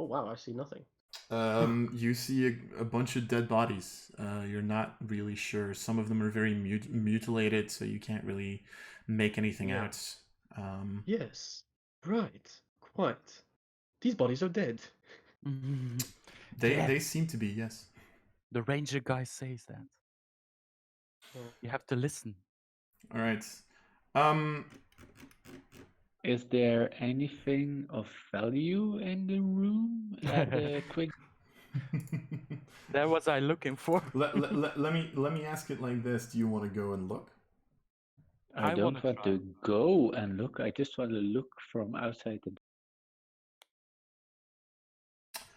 wow, I see nothing. You see a bunch of dead bodies. You're not really sure. Some of them are very mutilated, so you can't really make anything Yeah. out. Yes. Right. Quite. These bodies are dead. They seem to be, yes. The ranger guy says that. You have to listen. All right. Is there anything of value in the room at the quick? That was I looking for. let me ask it like this: do you want to go and look? I don't wanna want try. to go and look. I just want to look from outside the.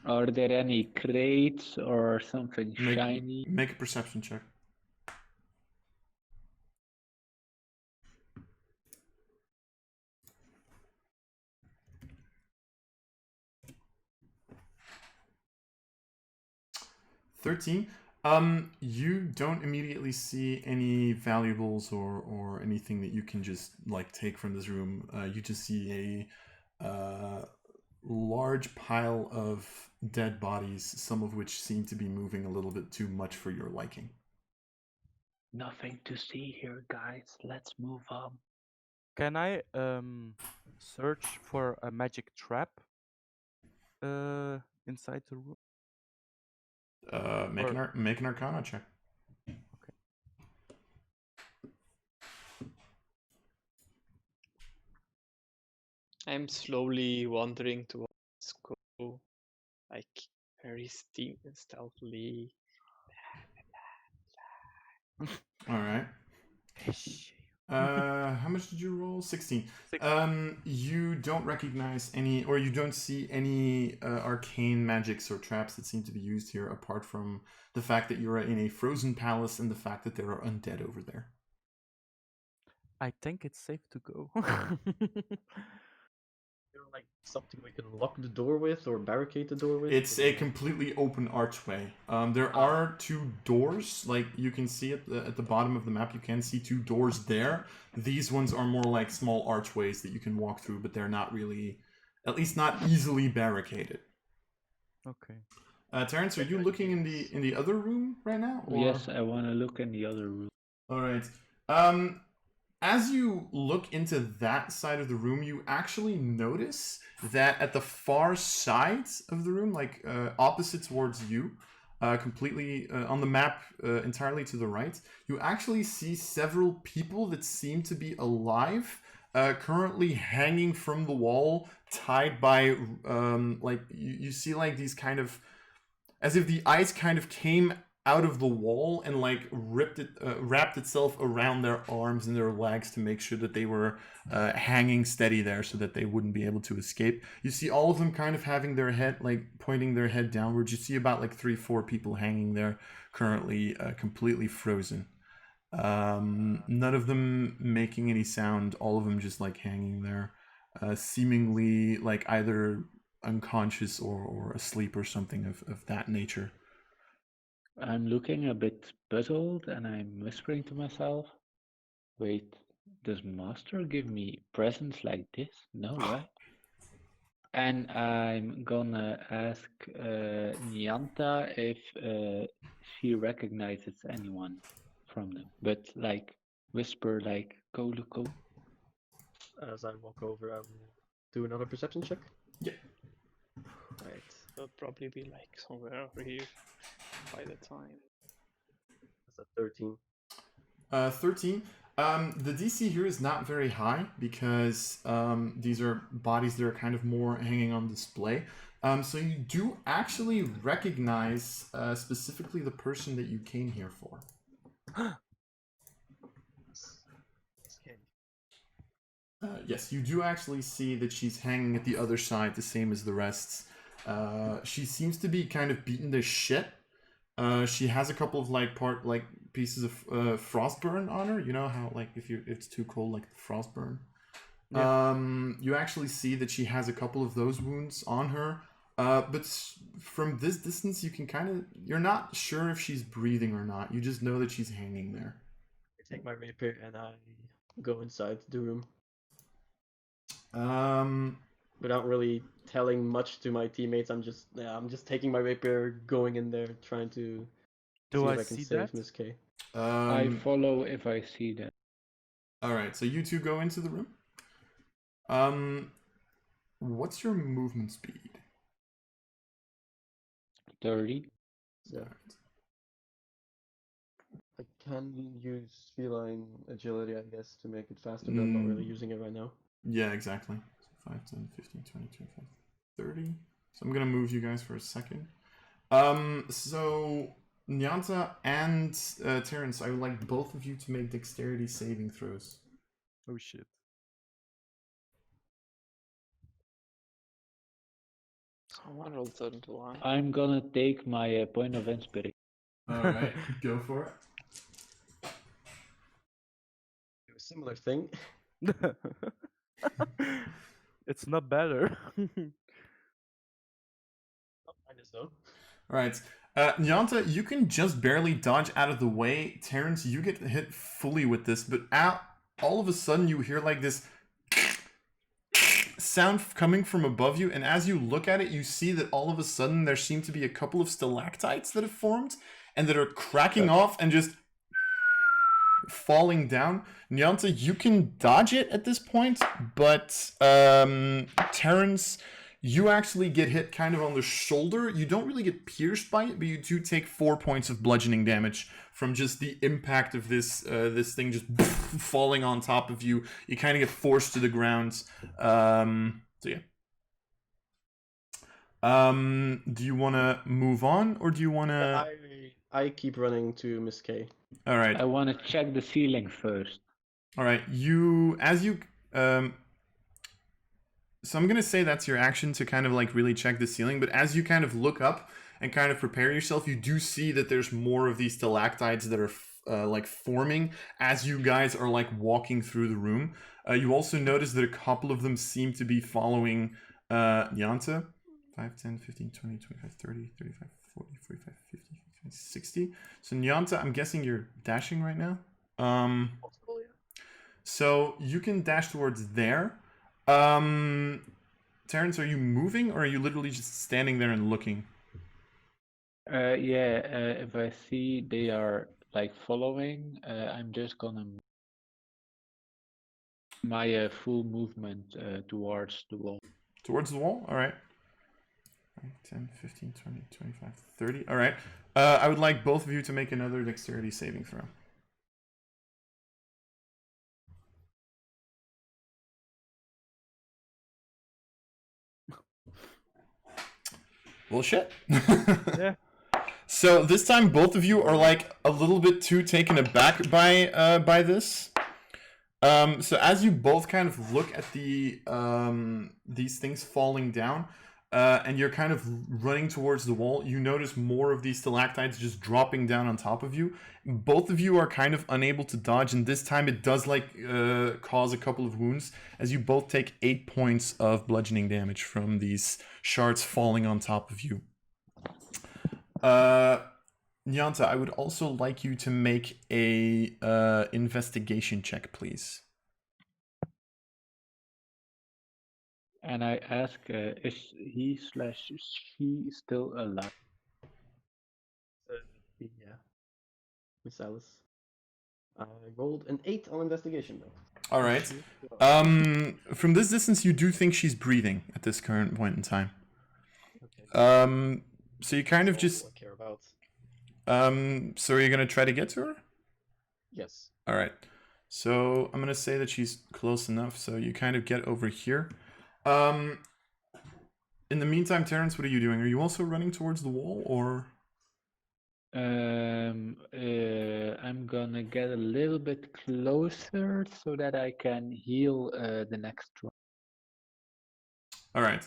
Are there any crates or something shiny? Make a perception check. $13. You don't immediately see any valuables or anything that you can just like take from this room. You just see a large pile of dead bodies, some of which seem to be moving a little bit too much for your liking. Nothing to see here, guys. Let's move on. Can I search for a magic trap inside the room? Make an Arcana check. Okay. I'm slowly wandering towards Ko, like very stealthily. All right. How much did you roll? 16. You don't recognize any, or you don't see any arcane magics or traps that seem to be used here, apart from the fact that you're in a frozen palace and the fact that there are undead over there. I think it's safe to go. Like something we can lock the door with or barricade the door with? It's a completely open archway. There are two doors, like you can see at the bottom of the map. You can see two doors there. These ones are more like small archways that you can walk through, but they're not really, at least not easily barricaded. Okay. Terrance, are you looking in the other room right now? Or? Yes, I want to look in the other room. All right. As you look into that side of the room, you actually notice that at the far side of the room, like opposite towards you, completely on the map, entirely to the right, you actually see several people that seem to be alive, currently hanging from the wall, tied by, like, you see like these kind of, as if the ice kind of came out of the wall and like wrapped itself around their arms and their legs to make sure that they were hanging steady there so that they wouldn't be able to escape. You see all of them kind of having their head, like pointing their head downwards. You see about like 3-4 people hanging there currently, completely frozen. None of them making any sound, all of them just like hanging there, seemingly like either unconscious or asleep or something of that nature. I'm looking a bit puzzled and I'm whispering to myself, wait, does Master give me presents like this? No, right? And I'm gonna ask Nyanta if she recognizes anyone from them, but like whisper, like go look, go. As I walk over, I will do another perception check. Yeah. Right. It'll probably be like somewhere over here by the time. That's a 13. 13. The DC here is not very high because these are bodies that are kind of more hanging on display. So you do actually recognize specifically the person that you came here for. Yes, you do actually see that she's hanging at the other side, the same as the rest. She seems to be kind of beaten to shit. She has a couple of like pieces of frostburn on her. You know how like if it's too cold, like the frostburn. Yeah. You actually see that she has a couple of those wounds on her. But from this distance, you can you're not sure if she's breathing or not. You just know that she's hanging there. I take my rapier and I go inside the room. without really telling much to my teammates. I'm just taking my rapier, going in there, trying to Do see I if I can see save that? Miss K. I follow if I see that. All right, so you two go into the room. What's your movement speed? 30. Yeah. I can use feline agility, I guess, to make it faster, but I'm not really using it right now. Yeah, exactly. So 5, 10, 15, 20, 25, 30. So I'm gonna move you guys for a second. So Nyanta and Terrance, I would like both of you to make dexterity saving throws. Oh shit. Someone rolled 71. I'm gonna take my point of inspiration. All right, go for it. Do a similar thing. It's not better. Minus though. All right. Nyanta, you can just barely dodge out of the way. Terrance, you get hit fully with this, but all of a sudden you hear like this sound coming from above you, and as you look at it, you see that all of a sudden there seem to be a couple of stalactites that have formed and that are cracking off and just falling down. Nyanta, you can dodge it at this point, but Terrance, you actually get hit kind of on the shoulder. You don't really get pierced by it, but you do take 4 points of bludgeoning damage from just the impact of this this thing just falling on top of you. You kind of get forced to the ground. So yeah. Do you want to move on, or do you want to? I keep running to Miss K. All right. I want to check the ceiling first. All right. So I'm gonna say that's your action to kind of like really check the ceiling. But as you kind of look up and kind of prepare yourself, you do see that there's more of these stalactites that are like forming as you guys are like walking through the room. You also notice that a couple of them seem to be following Nyanta. 5, 10, 15, 20, 25, 30, 35, 40, 45, 50, 60. So Nyanta, I'm guessing you're dashing right now. So you can dash towards there. Terrance, are you moving, or are you literally just standing there and looking? If I see they are like following, I'm just gonna my full movement towards the wall. Towards the wall? All right. 10, 15, 20, 25, 30. All right. I would like both of you to make another dexterity saving throw. Bullshit. Yeah. So this time, both of you are like a little bit too taken aback by this. So as you both kind of look at these things falling down, and you're kind of running towards the wall, you notice more of these stalactites just dropping down on top of you. Both of you are kind of unable to dodge, and this time it does like cause a couple of wounds as you both take 8 points of bludgeoning damage from these shards falling on top of you. Nyanta, I would also like you to make a investigation check, please. And I ask, is he/she still alive? Yeah. Miss Alice. I rolled an 8 on investigation though. All right. From this distance, you do think she's breathing at this current point in time. Okay. So you kind of That's just. all I care about. So are you gonna try to get to her? Yes. All right. So I'm gonna say that she's close enough. So you kind of get over here. In the meantime, Terrance, what are you doing? Are you also running towards the wall, or? I'm gonna get a little bit closer so that I can heal the next one. All right.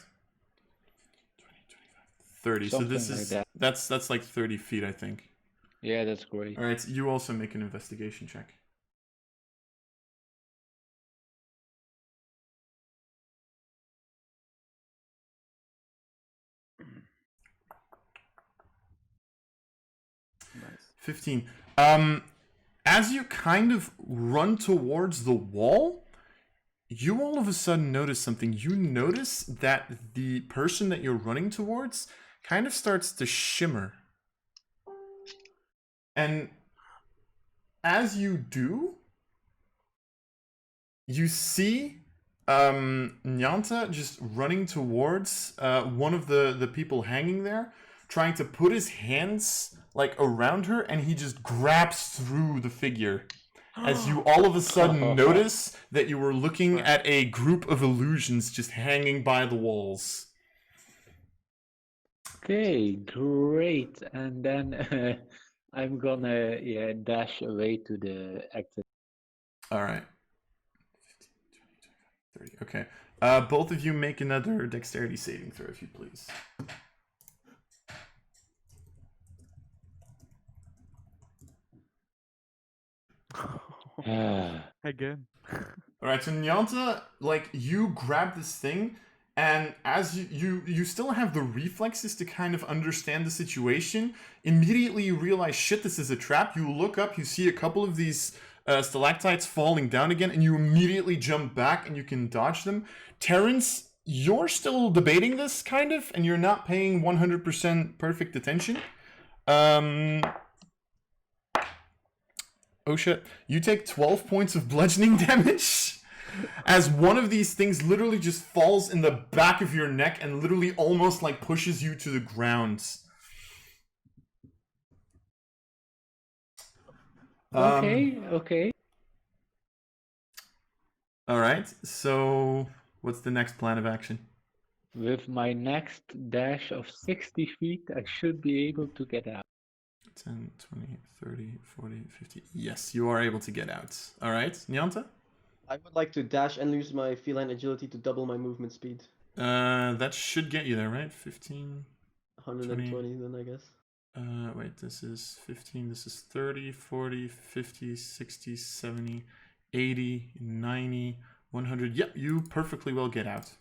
20, 25, 30. Something so this like is that. that's like 30 feet, I think. Yeah, that's great. All right. You also make an investigation check. Nice. 15. As you kind of run towards the wall, you all of a sudden notice something. You notice that the person that you're running towards kind of starts to shimmer. And as you do, you see Nyanta just running towards one of the people hanging there, trying to put his hands like around her, and he just grabs through the figure. As you all of a sudden notice that you were looking at a group of illusions just hanging by the walls. Okay, great. And then I'm gonna dash away to the exit. All right. 15, 20, 25, 30. Okay. Both of you make another dexterity saving throw, if you please. Again. All right, so Nyanta, like, you grab this thing, and as you still have the reflexes to kind of understand the situation. Immediately you realize, shit, this is a trap. You look up, you see a couple of these stalactites falling down again, and you immediately jump back and you can dodge them. Terrance, you're still debating this, kind of, and you're not paying 100% perfect attention. Oh shit, you take 12 points of bludgeoning damage as one of these things literally just falls in the back of your neck and literally almost like pushes you to the ground. Okay. Alright, so what's the next plan of action? With my next dash of 60 feet, I should be able to get out. 10, 20, 30, 40, 50. Yes, you are able to get out. Alright, Nyanta? I would like to dash and use my feline agility to double my movement speed. That should get you there, right? 15. 120 then, I guess. Wait, this is 15, this is 30, 40, 50, 60, 70, 80, 90, 100. Yep, you perfectly will get out.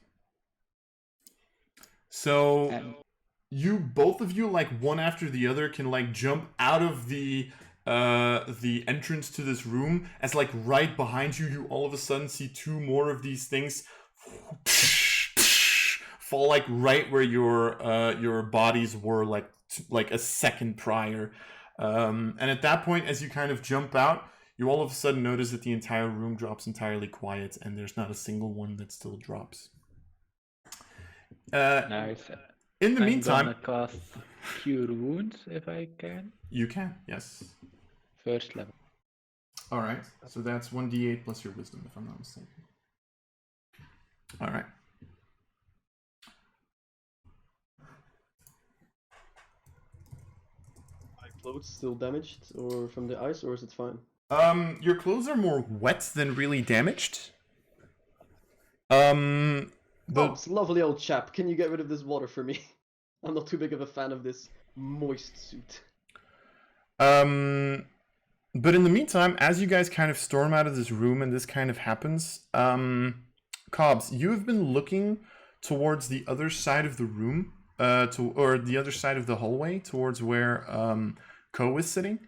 So you, both of you, like one after the other, can like jump out of the entrance to this room, as like right behind you, you all of a sudden see two more of these things fall like right where your bodies were like a second prior. And at that point, as you kind of jump out, you all of a sudden notice that the entire room drops entirely quiet, and there's not a single one that still drops. Nice. In the I'm meantime, gonna cast Cure Wounds if I can. you can, yes. First level. All right, so that's 1d8 plus your wisdom, if I'm not mistaken. All right. My clothes still damaged, or from the ice, or is it fine? Your clothes are more wet than really damaged. Cobs, lovely old chap, can you get rid of this water for me? I'm not too big of a fan of this moist suit. But in the meantime, as you guys kind of storm out of this room and this kind of happens, Cobs, you have been looking towards the other side of the room, or the other side of the hallway, towards where Ko is sitting.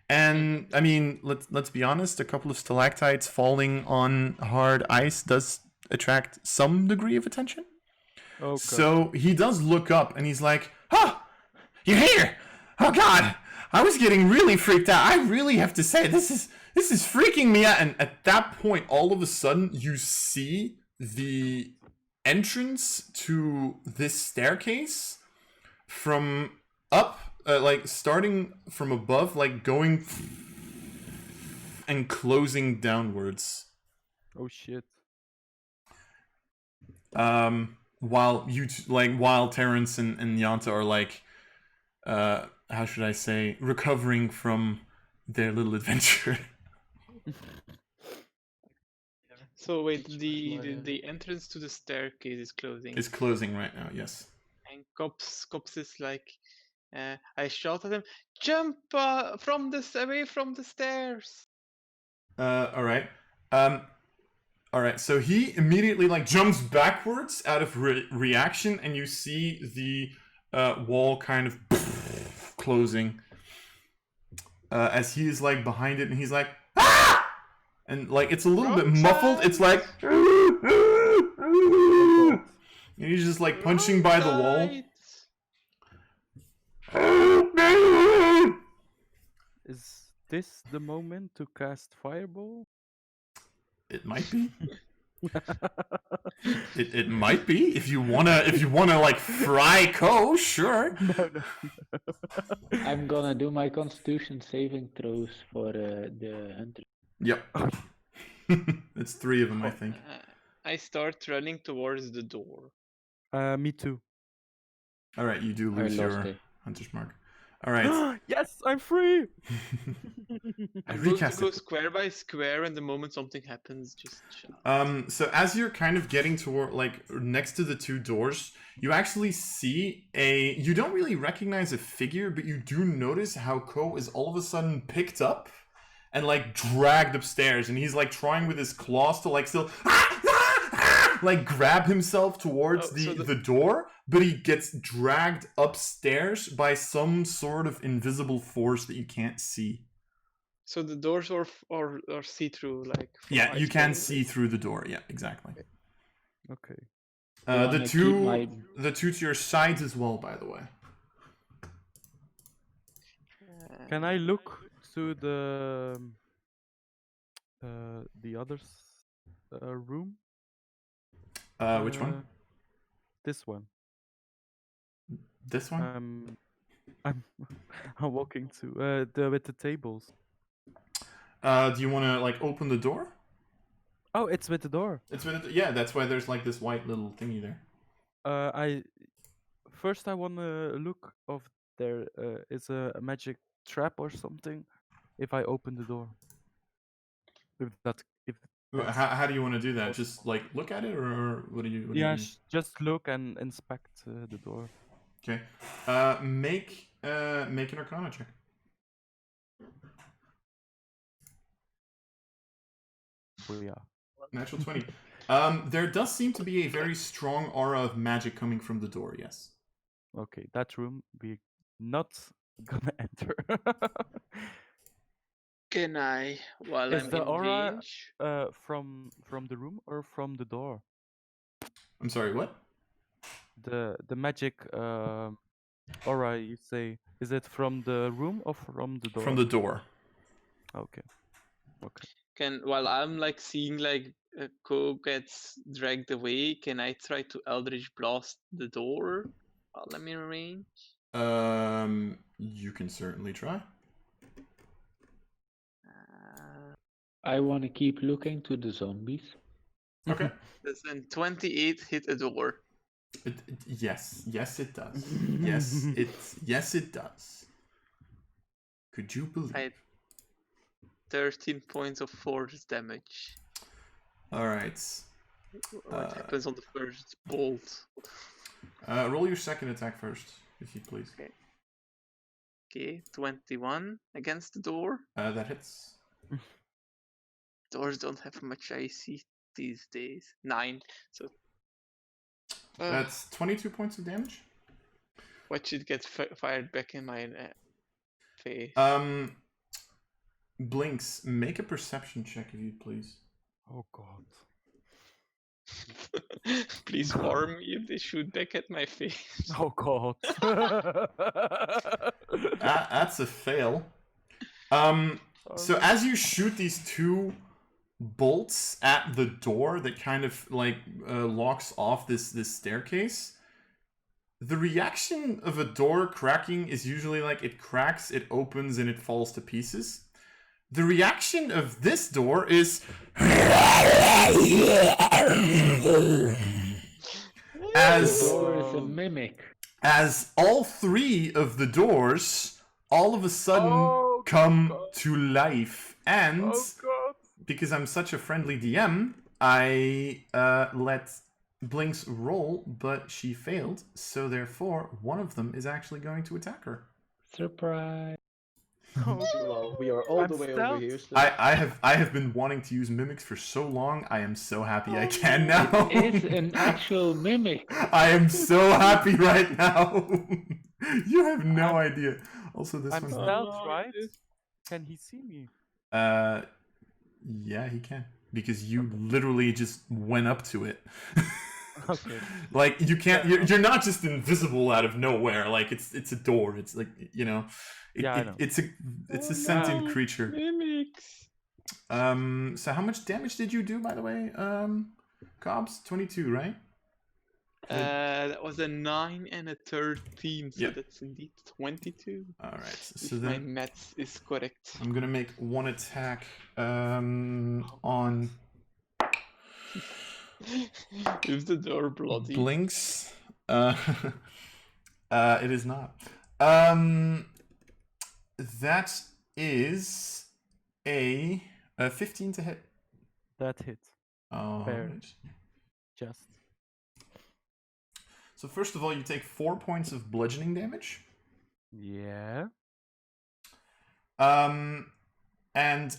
And I mean, let's be honest, a couple of stalactites falling on hard ice does attract some degree of attention. Okay. So he does look up and he's like, "Oh, you're here! Oh God, I was getting really freaked out. I really have to say, this is freaking me out." And at that point, all of a sudden, you see the entrance to this staircase from up, like starting from above, like going and closing downwards. Oh shit. While while Terrance and Nyanta are like, how should I say, recovering from their little adventure. So wait, the entrance to the staircase is closing. It's closing right now, yes. And Cops is like, I shout at him, jump away from the stairs. All right. All right. So he immediately like jumps backwards out of reaction, and you see the wall kind of closing as he is like behind it, and he's like, "Ah! and like it's a little bit muffled. It's like, and he's just like punching by the wall. Is this the moment to cast Fireball? It might be. It might be if you wanna like fry Co. Sure. No. I'm gonna do my Constitution saving throws for the hunter. Yep. It's 3 of them, I think. I start running towards the door. Me too. All right, you do I lose lost your it. hunter's mark. All right. Yes, I'm free. I I'm going to recast go it. square by square, and the moment something happens, just shout. So as you're kind of getting toward, like, next to the 2 doors, you actually see you don't really recognize a figure, but you do notice how Ko is all of a sudden picked up and, like, dragged upstairs, and he's, like, trying with his claws to, like, still, like, grab himself towards the door, but he gets dragged upstairs by some sort of invisible force that you can't see. So the doors are see-through, like. Yeah, you can eyes see through the door. Yeah, exactly. Okay. The wanna two, keep my- the 2 to your sides as well, by the way. Can I look to the other's room? Which one? This one. This one? I'm walking to with the tables. Do you want to like open the door? Oh, it's with the door. It's yeah. That's why there's like this white little thingy there. I want to look if there is a magic trap or something. If I open the door. How do you want to do that? Just like look at it, or what do you? What do you mean? Just look and inspect the door. Okay. Make an Arcana check. Oh yeah. Natural 20. There does seem to be a very strong aura of magic coming from the door. Yes. Okay, that room we not gonna enter. Can I, while Is I'm the in aura range? from the room or from the door? I'm sorry. What? The magic aura you say, is it from the room or from the door? From the door. Okay. While I'm like seeing like Ko gets dragged away, can I try to Eldritch Blast the door while I'm in range? You can certainly try. I want to keep looking to the zombies. Okay. Does an 28 hit a door? Yes, it does. Yes, it does. Could you believe? I had 13 points of force damage. All right. What happens on the first bolt? Roll your second attack first, if you please. Okay, 21 against the door. That hits. Doors don't have much AC these days. 9. So That's 22 points of damage. what should get fired back in my face? Blinx, make a perception check if you please. Oh god. Please warn me if they shoot back at my face. Oh god. That's a fail. So as you shoot these 2 bolts at the door that kind of like locks off this staircase, the reaction of a door cracking is usually like it cracks, it opens, and it falls to pieces. The reaction of this door is The door is a mimic. as all 3 of the doors all of a sudden come to life, and because I'm such a friendly DM, I let Blinx roll, but she failed, so therefore one of them is actually going to attack her. Surprise. Well, we are all the way over here. So... I have been wanting to use mimics for so long. I am so happy I can now. It's an actual mimic. I am so happy right now. You have no idea. Also, this I'm one's stealth, right? Can he see me? Yeah, he can. Because you literally just went up to it. Okay. Like, you can't... You're not just invisible out of nowhere. Like, it's a door. It's like, you know... Yeah, I know. It's a Oh, sentient no, creature. Mimics. So how much damage did you do, by the way? Cobs? 22, right? That was a 9 and a 13, so Yeah. that's indeed 22. Alright, so If my then maths is correct. I'm gonna make one attack on Is the door bloody? Blinx. It is not. That is a 15 to hit. That hit. Oh, Fair. Just. So first of all, you take 4 points of bludgeoning damage. Yeah. And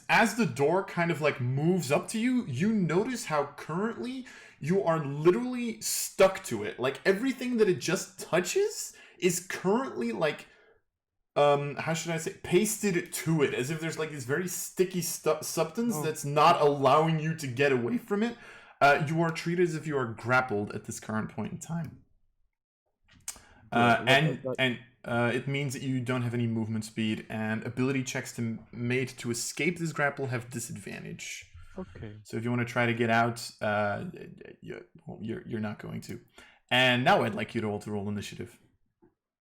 as the door kind of like moves up to you, you notice how currently you are literally stuck to it. Like everything that it just touches is currently like, how should I say, pasted to it, as if there's like this very sticky substance that's not allowing you to get away from it. You are treated as if you are grappled at this current point in time. It means that you don't have any movement speed, and ability checks made to escape this grapple have disadvantage. Okay. So if you want to try to get out, you're not going to. And now I'd like you to all to roll initiative.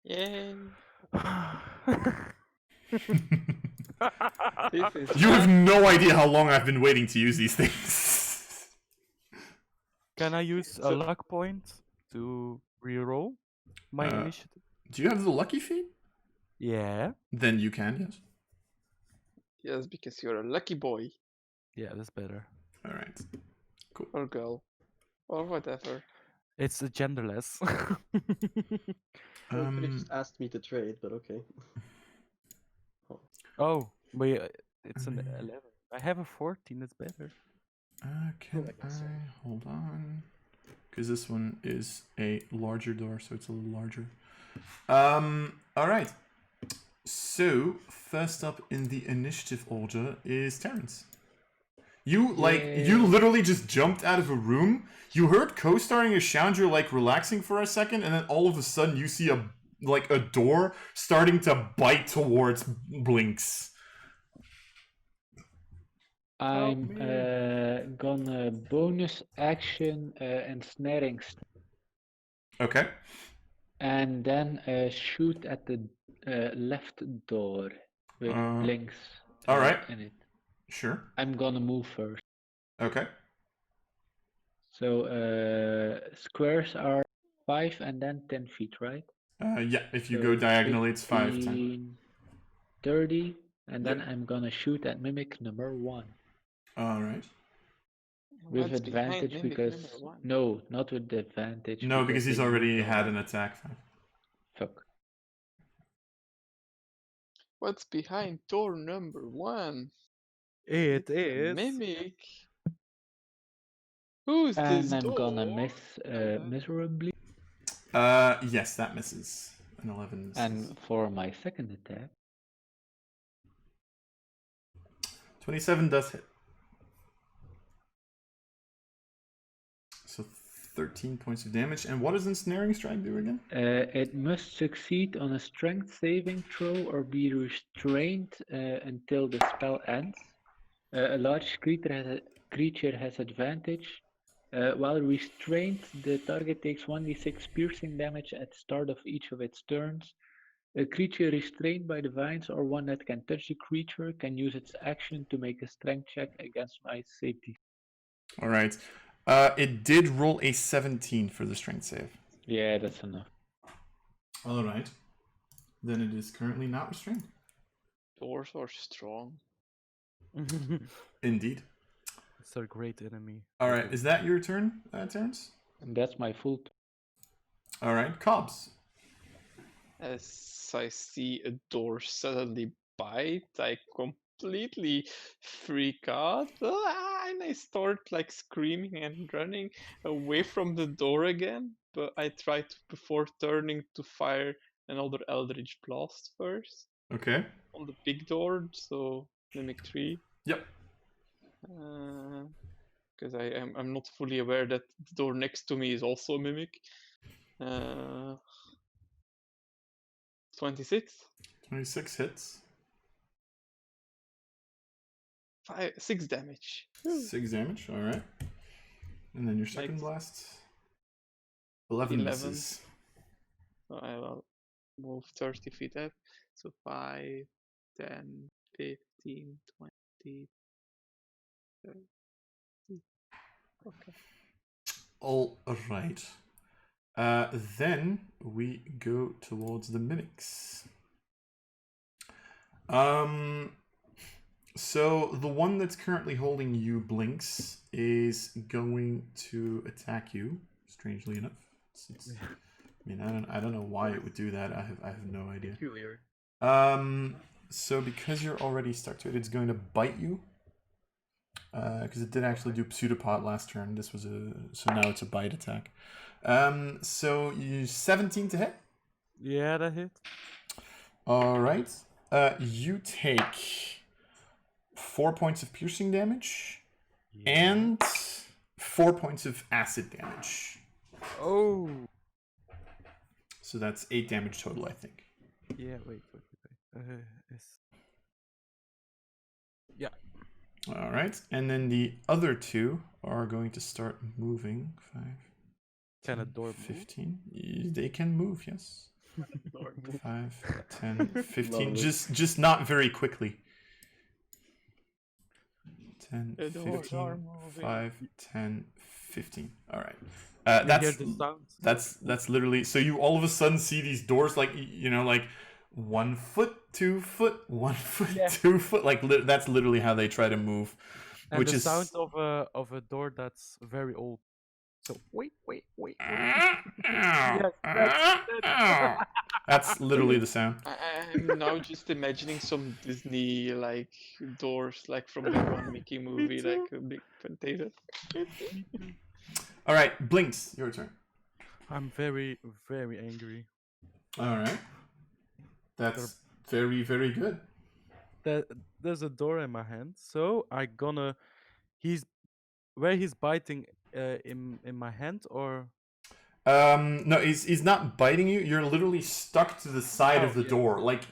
Yay. You have no idea how long I've been waiting to use these things. Can I use a luck point to reroll my initiative? Do you have the lucky feat? Yeah. Then you can, yes. Yes, because you're a lucky boy. Yeah, that's better. All right. Cool. Or girl. Or whatever. It's genderless. They just asked me to trade, but okay. Oh, wait, it's an 11. I have a 14, that's better. Hold on. Because this one is a larger door, so it's a little larger. Alright. So, first up in the initiative order is Terrance. You literally just jumped out of a room. You heard Ko starting to sound, you're like relaxing for a second, and then all of a sudden you see a door starting to bite towards Blinx. I'm gonna bonus action ensnaring, Okay. and then shoot at the left door with Blinx alright. in it. Sure. I'm gonna move first. Okay. So squares are 5 and then 10 feet, right? Yeah, if you So go diagonally, it's 5, 10. 15, 30, and then I'm gonna shoot at Mimic number 1. Alright. With What's behind advantage Mimic because... number 1? No, not with the advantage. No, because he's they already moved had on. an attack. Fuck. What's behind door number 1? It It's a is. Mimic. Who's this And I'm door? gonna miss miserably. Yes, that misses. An 11 misses. And for my second attack, 27 does hit. So 13 points of damage. And what does Ensnaring Strike do again? it must succeed on a strength saving throw or be restrained until the spell ends. A large creature has advantage. While restrained, the target takes 1d6 piercing damage at the start of each of its turns. A creature restrained by the vines or one that can touch the creature can use its action to make a strength check against my safety. Alright. It did roll a 17 for the strength save. Yeah, that's enough. Alright. Then it is currently not restrained. Doors are strong. Indeed. It's a great enemy. Alright, is that your turn, Terrance? And that's my full Alright, Cobs. As I see a door suddenly bite, I completely freak out. And I start like screaming and running away from the door again. But I try to, before turning, to fire another Eldritch Blast first. Okay. On the big door, so Mimic 3. Yep. Because I'm not fully aware that the door next to me is also a mimic. 26. 26 hits. 6 damage. 6 damage, alright. And then your second Nice. blast. 11 11. misses. So I will move 30 feet up. So 5, 10, 15, 20, 30. Okay. Alright. Then we go towards the mimics. So the one that's currently holding you, Blinx, is going to attack you. Strangely enough, I mean, I don't know why it would do that. I have no idea. Peculiar. So because you're already stuck to it, it's going to bite you. Because it did actually do pseudopod last turn. This was so now it's a bite attack. So you 17 to hit. Yeah, that hit. All right. You take 4 points of piercing damage and 4 points of acid damage. Oh. So that's 8 damage total, I think. Yeah. Wait. Yeah. All right, and then the other two are going to start moving. 5, Can a 10, door move? 15. They can move, yes. Door move. 5, 10, 15. Lovely. Just not very quickly. 10, The doors 15, are moving. 5, 10, 15. All right. You hear the sounds? That's literally, so you all of a sudden see these doors like, you know, like 1 foot, 2 foot, 1 foot, Yeah. 2 foot. Like that's literally how they try to move. And Which the is sound of a door that's very old. So wait. That's literally the sound. I'm now just imagining some Disney like doors like from the one Mickey movie, too. like a big potato. All right, Blinx, your turn. I'm very, very angry. All right, that's very, very good. There's a door in my hand, so he's biting in my hand, or No, he's not biting you. You're literally stuck to the side of the yeah. door. Like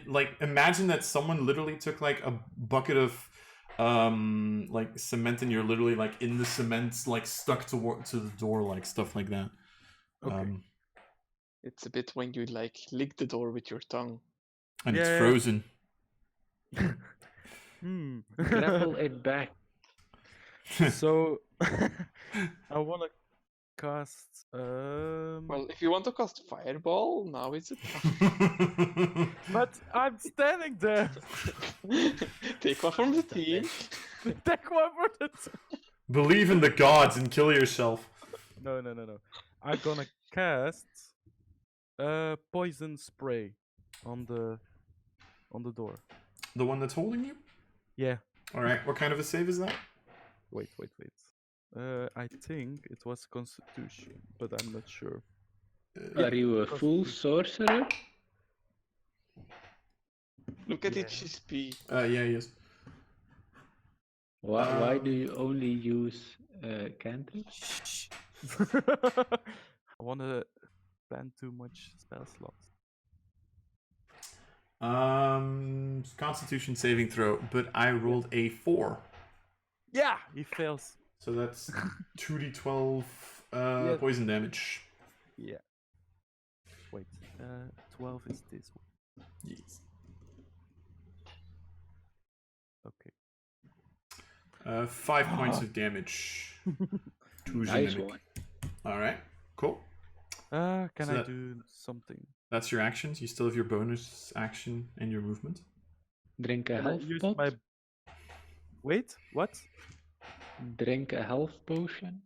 like imagine that someone literally took like a bucket of like cement and you're literally like in the cement, like stuck to the door, like stuff like that. Okay. It's a bit when you like lick the door with your tongue. And Yeah. it's frozen. Grapple it back. So I wanna cast Well, if you want to cast Fireball, now is the time. but I'm standing there. Take one from the team. Take one for the Believe in the gods and kill yourself. No. I'm gonna cast poison spray on the door. The one that's holding you? Yeah. All right. What kind of a save is that? Wait. I think it was Constitution, but I'm not sure. Are you a full sorcerer? Look at HP. Yeah, yes. Why do you only use cantrips? I wanna spend too much spell slots. Constitution saving throw, but I rolled a 4. Yeah, he fails. So that's 2d12 Yeah. poison damage. Yeah. Wait, 12 is this one. Yes. Okay. 5 points of damage. To Nice Genetic. one. All right, cool. Can So I that- do something? That's your actions. You still have your bonus action and your movement. Drink a Can I health use pot. my... Wait, what? Drink a health potion.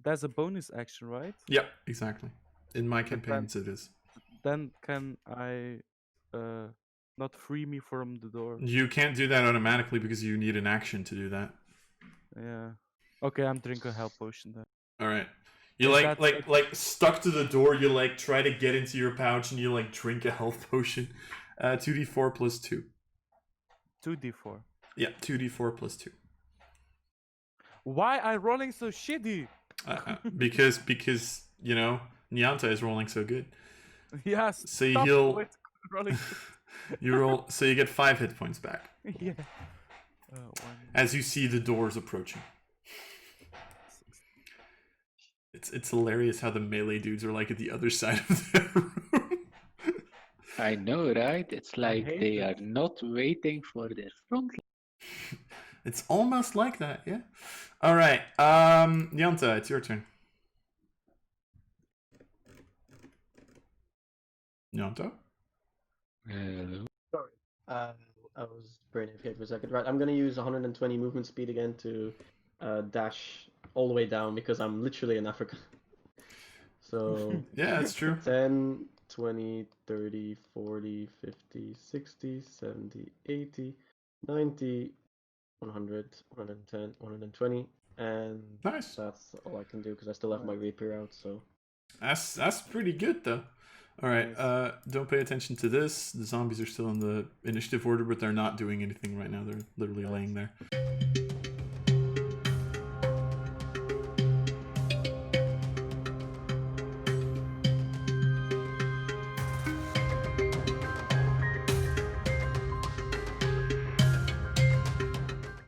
That's a bonus action, right? Yeah, exactly. In my then- campaigns, it is. Then can I not free me from the door? You can't do that automatically because you need an action to do that. Yeah. Okay, I'm drinking a health potion then. All right. You Is like that like stuck to the door. You like try to get into your pouch and you like drink a health potion. 2d4 plus 2. 2d4. Yeah, 2d4 plus 2. Why I rolling so shitty? Because you know Nyanta is rolling so good. Yes. So stop he'll with rolling. you roll, so you get 5 hit points back Yeah. as you see the doors approaching. It's hilarious how the melee dudes are like at the other side of the room. I know, right? It's like hate they it. are not waiting for their front. It's almost like that, yeah. All right, Nyanta, it's your turn. Nyanta? Hello. Sorry. I was brain AFK for a second. Right, I'm gonna use 120 movement speed again to dash all the way down because I'm literally in Africa. So Yeah, that's true. 10, 20, 30, 40, 50, 60, 70, 80, 90, 100, 110, 120, and Nice. that's all I can do because I still have my rapier out, so... That's pretty good though. All right, Nice. don't pay attention to this. The zombies are still in the initiative order, but they're not doing anything right now. They're literally laying there.